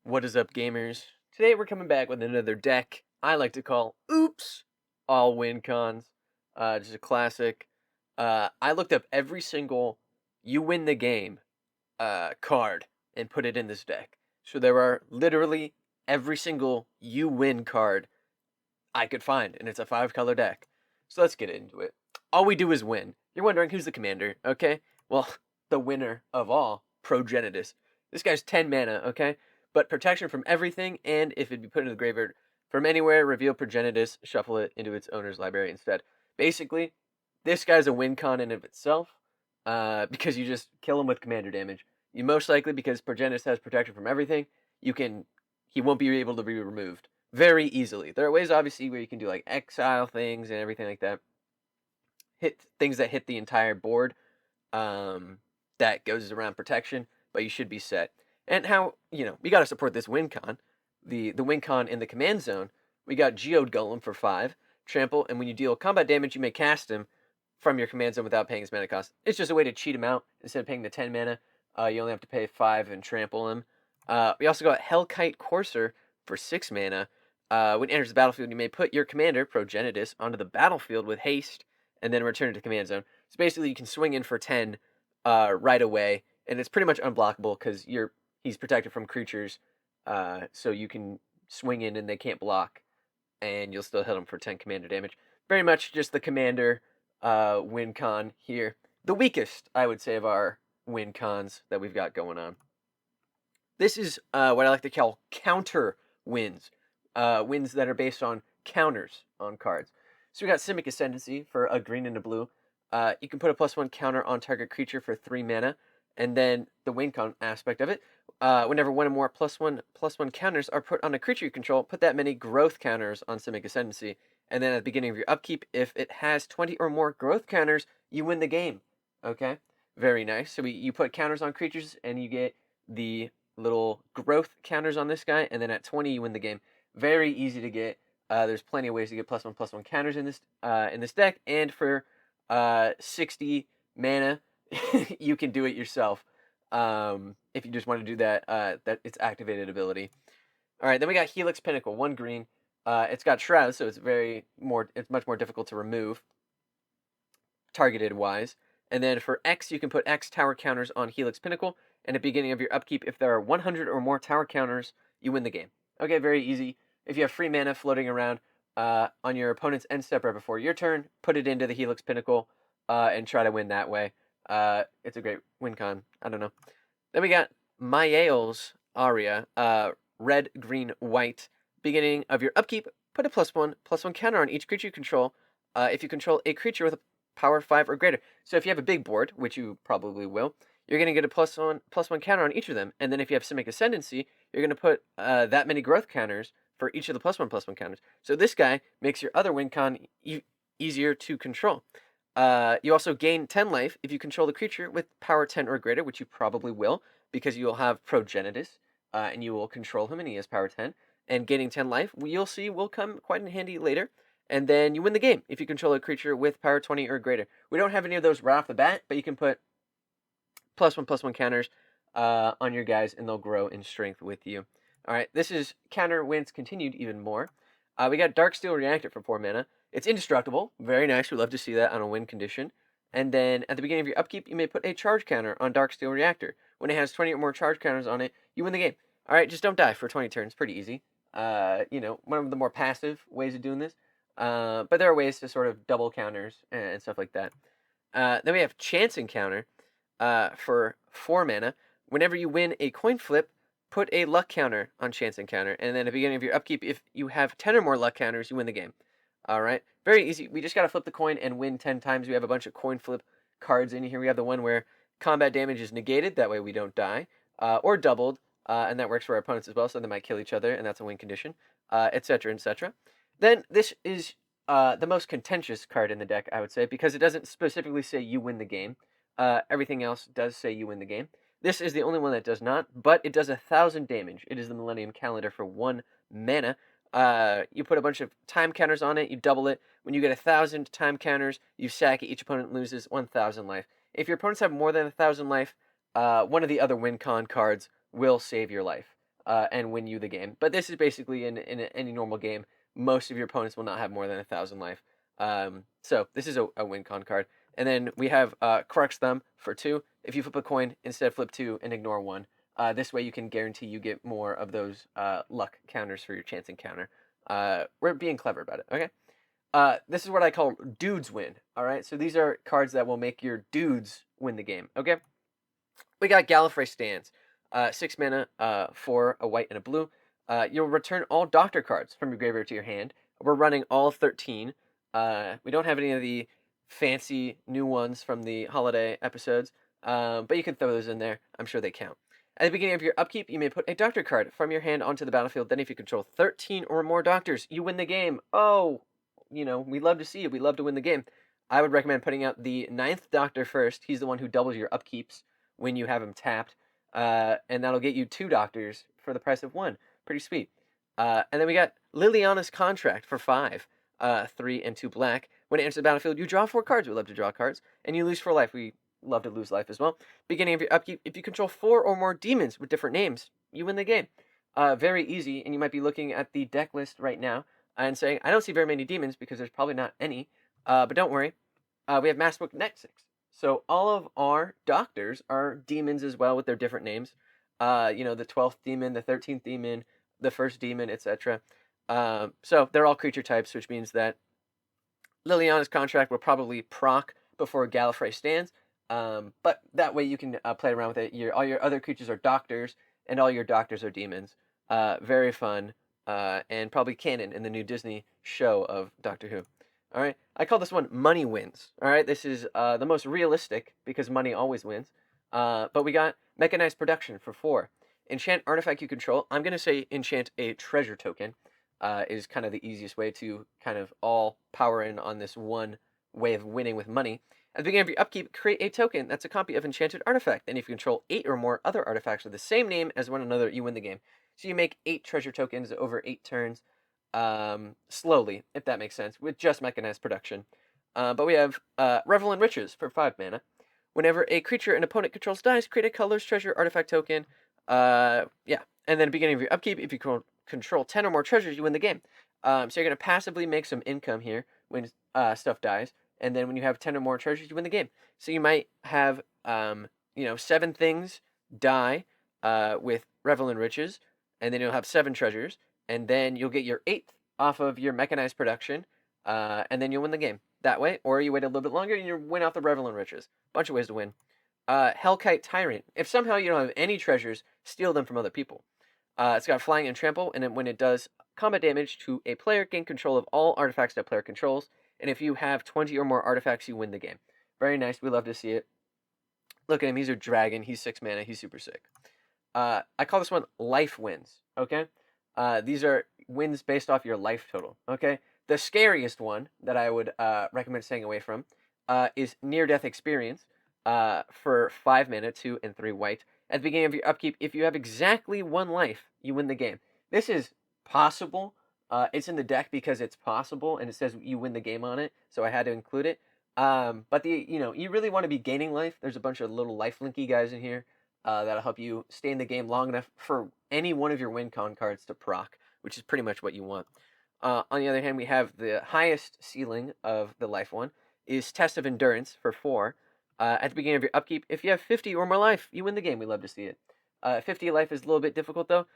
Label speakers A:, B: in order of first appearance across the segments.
A: What is up, gamers? Today we're coming back with another deck I like to call Oops All Wincons. Just a classic. I looked up every single you win the game card and put it in this deck. So there are literally every single you win card I could find, and it's a 5-color deck. So let's get into it. All we do is win. You're wondering who's the commander, okay? Well, the winner of all, Progenitus. This guy's 10 mana, okay? But protection from everything, and if it'd be put into the graveyard from anywhere, reveal Progenitus, shuffle it into its owner's library instead. Basically, this guy's a win con in of itself, because you just kill him with commander damage. You most likely, because Progenitus has protection from everything, he won't be able to be removed very easily. There are ways, obviously, where you can do like exile things and everything like that. Hit things that hit the entire board. That goes around protection, but you should be set. And how, we got to support this win con. The win con in the command zone, we got Geode Golem for 5, trample, and when you deal combat damage, you may cast him from your command zone without paying his mana cost. It's just a way to cheat him out. Instead of paying the 10 mana, you only have to pay 5 and trample him. We also got Hellkite Courser for 6 mana. When it enters the battlefield, you may put your commander, Progenitus, onto the battlefield with haste, and then return it to command zone. So basically, you can swing in for 10 right away, and it's pretty much unblockable because he's protected from creatures, so you can swing in and they can't block, and you'll still hit them for 10 commander damage. Very much just the commander win con here. The weakest, I would say, of our win cons that we've got going on. This is what I like to call counter wins. Wins that are based on counters on cards. So we got Simic Ascendancy for a green and a blue. You can put a +1 counter on target creature for 3 mana, and then the win con aspect of it. Whenever one or more +1/+1 counters are put on a creature you control, put that many growth counters on Simic Ascendancy. And then at the beginning of your upkeep, if it has 20 or more growth counters, you win the game. Okay? Very nice. So you put counters on creatures, and you get the little growth counters on this guy, and then at 20, you win the game. Very easy to get. There's plenty of ways to get +1/+1 counters in this deck, and for 60 mana, you can do it yourself. If you just want to do that, that it's activated ability. All right, then we got Helix Pinnacle, 1 green. It's got Shroud, so it's much more difficult to remove, targeted wise. And then for X, you can put X tower counters on Helix Pinnacle, and at the beginning of your upkeep, if there are 100 or more tower counters, you win the game. Okay, very easy. If you have free mana floating around on your opponent's end step right before your turn, put it into the Helix Pinnacle and try to win that way. It's a great win con. I don't know. Then we got Mayael's Aria, red, green, white. Beginning of your upkeep, put a +1/+1 counter on each creature you control if you control a creature with a power 5 or greater. So if you have a big board, which you probably will, you're going to get a +1/+1 counter on each of them. And then if you have Simic Ascendancy, you're going to put that many growth counters for each of the +1/+1 counters. So this guy makes your other win con easier to control. You also gain 10 life if you control the creature with power 10 or greater, which you probably will, because you'll have Progenitus, and you will control him, and he has power 10. And gaining 10 life, you'll see, will come quite in handy later. And then you win the game if you control a creature with power 20 or greater. We don't have any of those right off the bat, but you can put +1/+1 counters on your guys, and they'll grow in strength with you. All right, this is counter wins continued even more. We got Darksteel Reactor for 4 mana. It's indestructible. Very nice. We love to see that on a win condition. And then at the beginning of your upkeep, you may put a charge counter on Darksteel Reactor. When it has 20 or more charge counters on it, you win the game. All right, just don't die for 20 turns. Pretty easy. One of the more passive ways of doing this. But there are ways to sort of double counters and stuff like that. Then we have Chance Encounter for 4 mana. Whenever you win a coin flip, put a luck counter on Chance Encounter. And then at the beginning of your upkeep, if you have 10 or more luck counters, you win the game. All right, very easy. We just got to flip the coin and win 10 times. We have a bunch of coin flip cards in here. We have the one where combat damage is negated. That way we don't die. Or doubled. And that works for our opponents as well, so they might kill each other, and that's a win condition, etc., etc. Then this is the most contentious card in the deck, I would say, because it doesn't specifically say you win the game. Everything else does say you win the game. This is the only one that does not, but it does 1,000 damage. It is the Millennium Calendar for 1 mana. You put a bunch of time counters on it, you double it. When you get 1,000 time counters, you sack it. Each opponent loses 1,000 life. If your opponents have more than 1,000 life, one of the other win con cards will save your life. and win you the game. But this is basically in any normal game, most of your opponents will not have more than 1,000 life. So this is a win con card. And then we have Crux Thumb for 2. If you flip a coin, instead flip 2 and ignore 1. This way you can guarantee you get more of those luck counters for your chance encounter. We're being clever about it, okay? This is what I call dudes win, all right? So these are cards that will make your dudes win the game, okay? We got Gallifrey Stands, 6 mana for a white and a blue. You'll return all Doctor cards from your graveyard to your hand. We're running all 13. We don't have any of the fancy new ones from the holiday episodes, but you can throw those in there. I'm sure they count. At the beginning of your upkeep, you may put a Doctor card from your hand onto the battlefield. Then if you control 13 or more Doctors, you win the game. Oh, we love to see it. We love to win the game. I would recommend putting out the 9th Doctor first. He's the one who doubles your upkeeps when you have him tapped, and that'll get you 2 Doctors for the price of 1. Pretty sweet. And then we got Liliana's Contract for 5, 3 and 2 black. When it enters the battlefield, you draw 4 cards. We love to draw cards, and you lose 4 life. We love to lose life as well. Beginning of your upkeep, if you control 4 or more demons with different names, you win the game. Very easy, and you might be looking at the deck list right now and saying, I don't see very many demons because there's probably not any, but don't worry. We have Massbook Nexus. So all of our Doctors are demons as well with their different names. The 12th demon, the 13th demon, the 1st demon, etc. So they're all creature types, which means that Liliana's Contract will probably proc before Gallifrey Stands. But that way you can play around with it. All your other creatures are Doctors, and all your Doctors are demons. Very fun, and probably canon in the new Disney show of Doctor Who. All right, I call this one Money Wins. All right, this is the most realistic because money always wins. But we got Mechanized Production for 4. Enchant artifact you control. I'm going to say enchant a treasure token is kind of the easiest way to kind of all power in on this one way of winning with money. At the beginning of your upkeep, create a token that's a copy of enchanted artifact. And if you control 8 or more other artifacts with the same name as one another, you win the game. So you make 8 treasure tokens over 8 turns. Slowly, if that makes sense, with just Mechanized Production. But we have Revel in Riches for 5 mana. Whenever a creature an opponent controls dies, create a colorless treasure artifact token. And then at the beginning of your upkeep, if you control 10 or more treasures, you win the game. So you're going to passively make some income here when stuff dies. And then when you have 10 or more treasures, you win the game. So you might have, 7 things die with Revel in Riches. And then you'll have 7 treasures. And then you'll get your 8th off of your Mechanized Production, and then you'll win the game that way. Or you wait a little bit longer and you win off the Revel in Riches. Bunch of ways to win. Hellkite Tyrant. If somehow you don't have any treasures, steal them from other people. It's got Flying and Trample, and then when it does combat damage to a player, gain control of all artifacts that player controls. And if you have 20 or more artifacts, you win the game. Very nice. We love to see it. Look at him. He's a dragon. He's 6 mana. He's super sick. I call this one Life Wins. Okay? These are wins based off your life total, okay? The scariest one that I would recommend staying away from is Near-Death Experience for 5 mana, 2 and 3 white. At the beginning of your upkeep, if you have exactly 1 life, you win the game. This is possible. It's in the deck because it's possible, and it says you win the game on it, so I had to include it. But you really want to be gaining life. There's a bunch of little lifelinky guys in here that'll help you stay in the game long enough for any one of your win con cards to proc, which is pretty much what you want. On the other hand, we have the highest ceiling of the life one is Test of Endurance for 4. At the beginning of your upkeep, if you have 50 or more life, you win the game. We love to see it. 50 life is a little bit difficult though,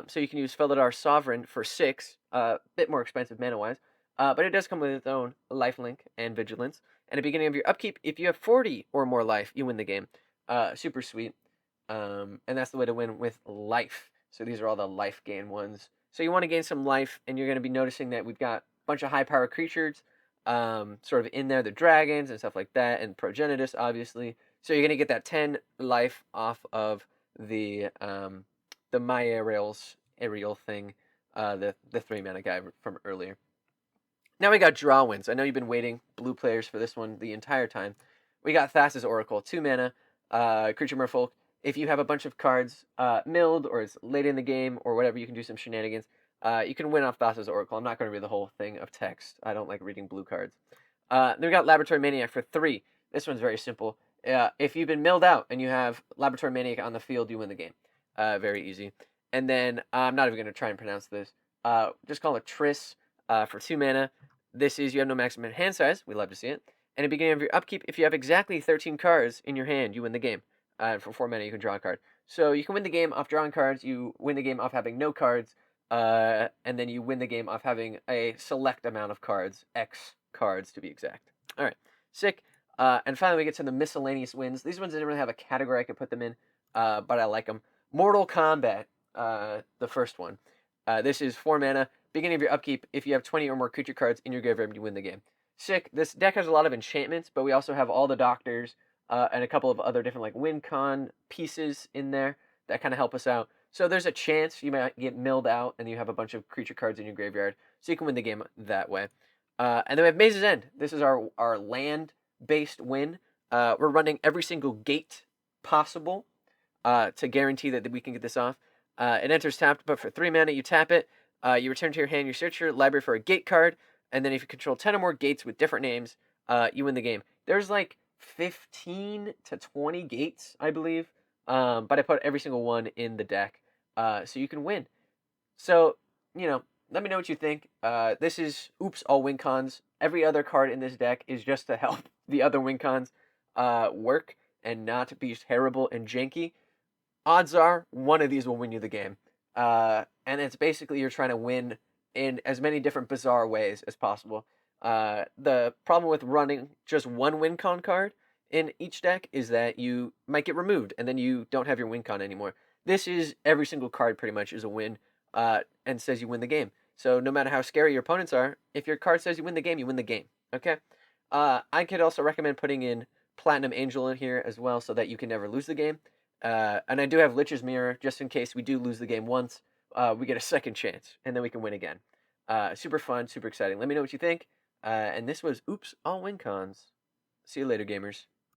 A: so you can use Felidar Sovereign for 6, a bit more expensive mana-wise, but it does come with its own lifelink and vigilance. And at the beginning of your upkeep, if you have 40 or more life, you win the game. Super sweet. And that's the way to win with life. So these are all the life gain ones. So you want to gain some life, and you're going to be noticing that we've got a bunch of high power creatures sort of in there, the dragons and stuff like that, and Progenitus, obviously. So you're going to get that 10 life off of the My Aerial thing, the 3 mana guy from earlier. Now we got draw wins. I know you've been waiting, blue players, for this one the entire time. We got Thassa's Oracle, 2 mana, creature merfolk. If you have a bunch of cards milled, or it's late in the game, or whatever, you can do some shenanigans. You can win off Thassa's Oracle. I'm not going to read the whole thing of text. I don't like reading blue cards. Then we got Laboratory Maniac for 3. This one's very simple. If you've been milled out and you have Laboratory Maniac on the field, you win the game. Very easy. And then I'm not even going to try and pronounce this. Just call it Triss for 2 mana. This is you have no maximum hand size. We love to see it. And at the beginning of your upkeep, if you have exactly 13 cards in your hand, you win the game. For 4 mana, you can draw a card. So you can win the game off drawing cards. You win the game off having no cards. And then you win the game off having a select amount of cards, X cards to be exact. All right, sick. And finally, we get to the miscellaneous wins. These ones didn't really have a category I could put them in, but I like them. Mortal Kombat, the first one. This is 4 mana. Beginning of your upkeep, if you have 20 or more creature cards in your graveyard, you win the game. Sick. This deck has a lot of enchantments, but we also have all the doctors and a couple of other different like Wincon pieces in there that kind of help us out. So there's a chance you might get milled out and you have a bunch of creature cards in your graveyard, so you can win the game that way. And then we have Maze's End. This is our land-based win. We're running every single gate possible to guarantee that we can get this off. It enters tapped, but for 3 mana, you tap it. You return to your hand, you search your library for a gate card, and then if you control 10 or more gates with different names, you win the game. There's like 15 to 20 gates, I believe, but I put every single one in the deck, so you can win. So, let me know what you think. This is Oops, all Wincons. Every other card in this deck is just to help the other Wincons work and not be terrible and janky. Odds are one of these will win you the game. And it's basically you're trying to win in as many different bizarre ways as possible. The problem with running just one Wincon card in each deck is that you might get removed and then you don't have your Wincon anymore. This is every single card pretty much is a win and says you win the game. So no matter how scary your opponents are, if your card says you win the game, you win the game. Okay? I could also recommend putting in Platinum Angel in here as well so that you can never lose the game. And I do have Lich's Mirror, just in case we do lose the game once. We get a second chance, and then we can win again. Super fun, super exciting. Let me know what you think. And this was Oops, all Wincons. See you later, gamers.